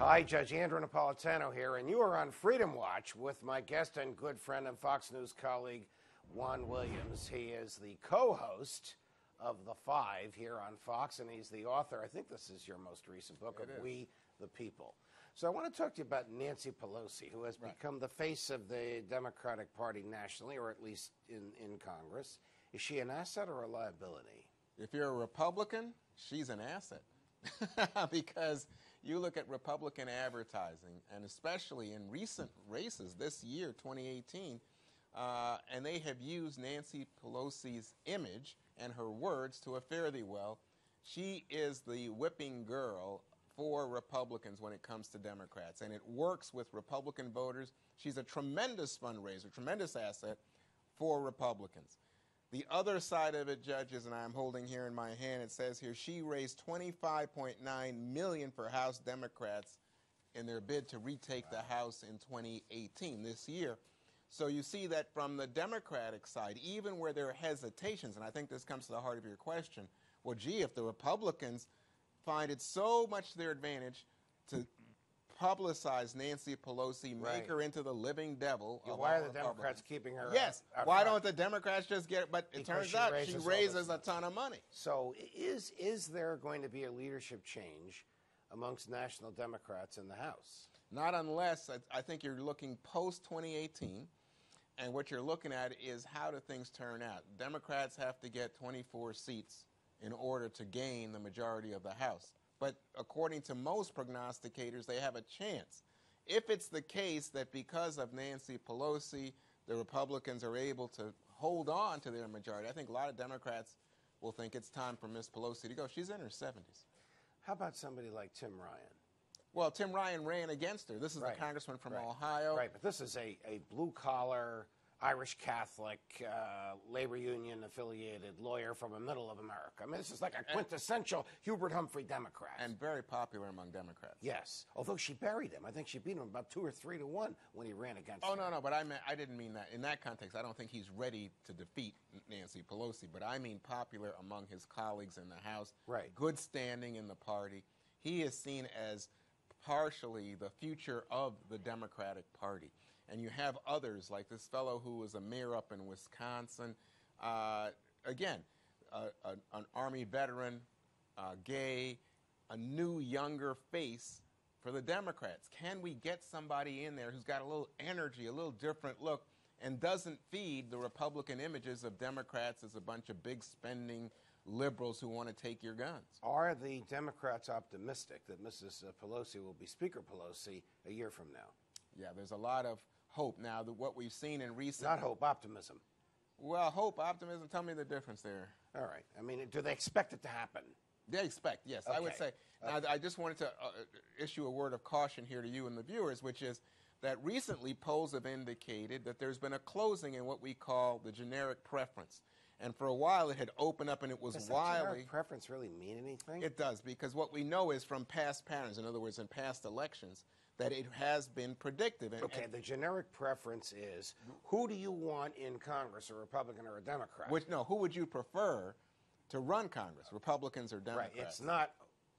Hi, Judge Andrew Napolitano here, and you are on Freedom Watch with my guest and good friend and Fox News colleague, Juan Williams. He is the co-host of The Five here on Fox, and he's the author. I think this is your most recent book, of We the People. So I want to talk to you about Nancy Pelosi, who has become the face of the Democratic Party nationally, or at least in Congress. Is she an asset or a liability? If you're a Republican, she's an asset. Because you look at Republican advertising, and especially in recent races this year, 2018, and they have used Nancy Pelosi's image and her words to a fare-thee well. She is the whipping girl for Republicans when it comes to Democrats, and it works with Republican voters. She's a tremendous fundraiser, tremendous asset for Republicans. The other side of it, judges, and I'm holding here in my hand, it says here, she raised $25.9 million for House Democrats in their bid to retake the House in 2018, this year. So you see that from the Democratic side, even where there are hesitations, and I think this comes to the heart of your question, well, gee, if the Republicans find it so much to their advantage to publicize Nancy Pelosi, make her into the living devil. Why are the Democrats keeping her? Yes. Why don't the Democrats just get it? But it turns out she raises a ton of money. So is there going to be a leadership change amongst national Democrats in the House? Not unless, I think you're looking post-2018, and what you're looking at is how do things turn out. Democrats have to get 24 seats in order to gain the majority of the House. But according to most prognosticators, they have a chance. If it's the case that because of Nancy Pelosi, the Republicans are able to hold on to their majority, I think a lot of Democrats will think it's time for Ms. Pelosi to go. She's in her 70s. How about somebody like Tim Ryan? Well, Tim Ryan ran against her. This is the congressman from Ohio. Right, but this is a blue-collar, Irish Catholic, labor union affiliated lawyer from the middle of America. I mean, this is like a quintessential Hubert Humphrey Democrat. And very popular among Democrats. Yes, although she buried him. I think she beat him about 2 or 3 to 1 when he ran against her. Oh, no, but I didn't mean that. In that context, I don't think he's ready to defeat Nancy Pelosi, but I mean popular among his colleagues in the House. Right. Good standing in the party. He is seen as partially the future of the Democratic Party. And you have others like this fellow who was a mayor up in Wisconsin. Again, an Army veteran, gay, a new, younger face for the Democrats. Can we get somebody in there who's got a little energy, a little different look, and doesn't feed the Republican images of Democrats as a bunch of big spending liberals who want to take your guns? Are the Democrats optimistic that Mrs. Pelosi will be Speaker Pelosi a year from now? Yeah, there's a lot of hope now. What we've seen in recent... Not hope, optimism. Well, hope, optimism, tell me the difference there. All right. I mean, do they expect it to happen? They expect, yes. Okay. I would say. Now, I just wanted to issue a word of caution here to you and the viewers, which is that recently polls have indicated that there's been a closing in what we call the generic preference. And for a while, it had opened up, and it was wildly... Does generic preference really mean anything? It does, because what we know is from past patterns, in other words, in past elections, that it has been predictive. Okay, the generic preference is, who do you want in Congress, a Republican or a Democrat? Who would you prefer to run Congress, Republicans or Democrats? Right, it's not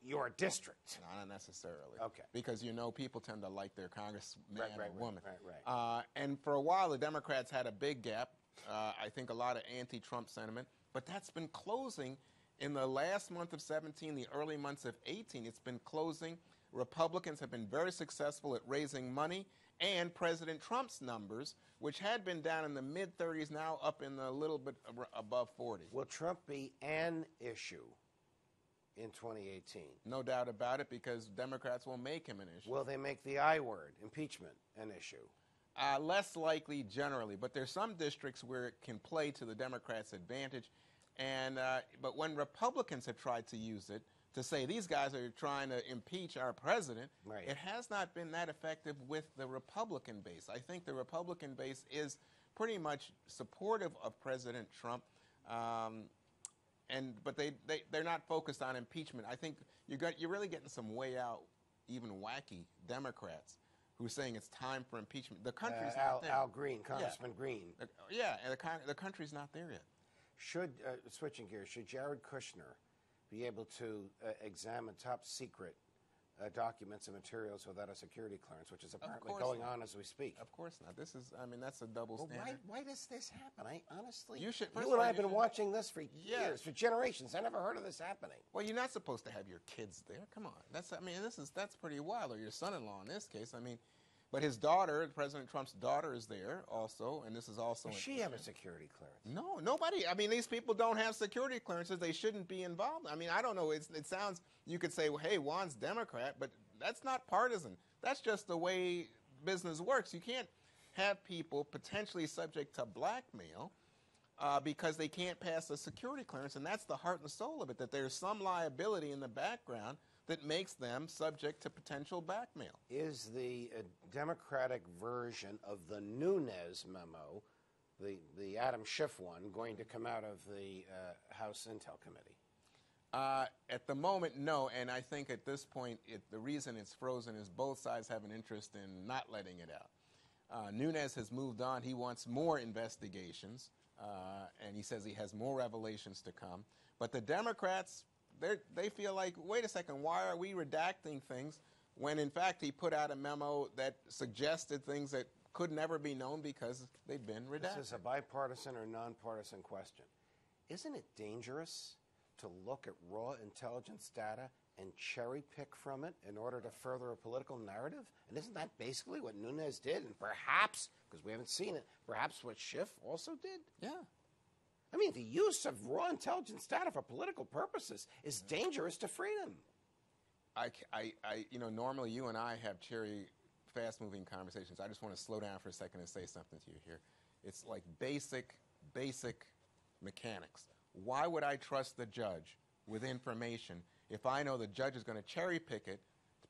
your district. Not necessarily. Okay. Because, people tend to like their congressman or woman. Right. And for a while, the Democrats had a big gap. I think a lot of anti-Trump sentiment. But that's been closing in the last month of 17, the early months of 18. It's been closing. Republicans have been very successful at raising money, and President Trump's numbers, which had been down in the mid-30s, now up in a little bit above 40. Will Trump be an issue in 2018? No doubt about it, because Democrats will make him an issue. Will they make the I word, impeachment, an issue? Less likely generally, but there's some districts where it can play to the Democrats' advantage. And but when Republicans have tried to use it, to say these guys are trying to impeach our president, it has not been that effective with the Republican base. I think the Republican base is pretty much supportive of President Trump, but they're not focused on impeachment. I think you're really getting some way out, even wacky Democrats who are saying it's time for impeachment. The country's not there. Al Green, Congressman Green. And the country's not there yet. Should, switching gears, should Jared Kushner be able to examine top secret documents and materials without a security clearance, which is apparently course going not. on as we speak. Of course not. This is, I mean, that's a double Well, standard. why does this happen? I honestly, You should- first you of and all, I have you been should- watching this for years, for generations. I never heard of this happening. Well, you're not supposed to have your kids there. Come on. That's, I mean, that's pretty wild. Or your son-in-law in this case. I mean, but his daughter, President Trump's daughter, is there also, and this is also. Does she have a security clearance? No, nobody. I mean, these people don't have security clearances. They shouldn't be involved. I mean, I don't know. It sounds, you could say, well, hey, Juan's Democrat, but that's not partisan. That's just the way business works. You can't have people potentially subject to blackmail because they can't pass a security clearance, and that's the heart and soul of it, that there's some liability in the background that makes them subject to potential blackmail. Is the Democratic version of the Nunes memo, the Adam Schiff one, going to come out of the House Intel Committee? At the moment, no, and I think at this point, the reason it's frozen is both sides have an interest in not letting it out. Nunes has moved on. He wants more investigations, and he says he has more revelations to come. But the Democrats, they feel like, wait a second, why are we redacting things when, in fact, he put out a memo that suggested things that could never be known because they'd been redacted. This is a bipartisan or nonpartisan question. Isn't it dangerous to look at raw intelligence data and cherry pick from it in order to further a political narrative? And isn't that basically what Nunes did? And perhaps, because we haven't seen it, perhaps what Schiff also did? Yeah. I mean, the use of raw intelligence data for political purposes is dangerous to freedom. You know, normally you and I have fast-moving conversations. I just want to slow down for a second and say something to you here. It's like basic mechanics. Why would I trust the judge with information if I know the judge is going to cherry pick it,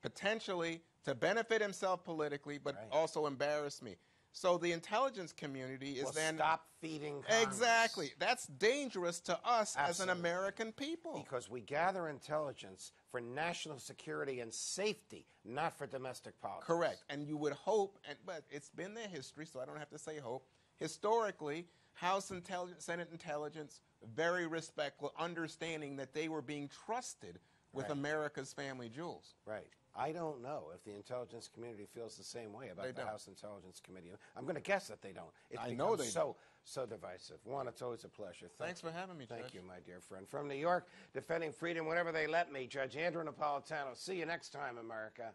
potentially to benefit himself politically, but also embarrass me? So the intelligence community is then stop feeding Congress. Exactly. That's dangerous to us as an American people. Because we gather intelligence for national security and safety, not for domestic politics. Correct. And you would hope, but it's been their history, so I don't have to say hope. Historically, House Intelligence, Senate Intelligence, very respectful, understanding that they were being trusted with America's family jewels. Right. I don't know if the intelligence community feels the same way about the House Intelligence Committee. I'm going to guess that they don't. I know they don't. So divisive. Juan, it's always a pleasure. Thanks for having me, Judge. Thank you, my dear friend. From New York, defending freedom whenever they let me, Judge Andrew Napolitano. See you next time, America.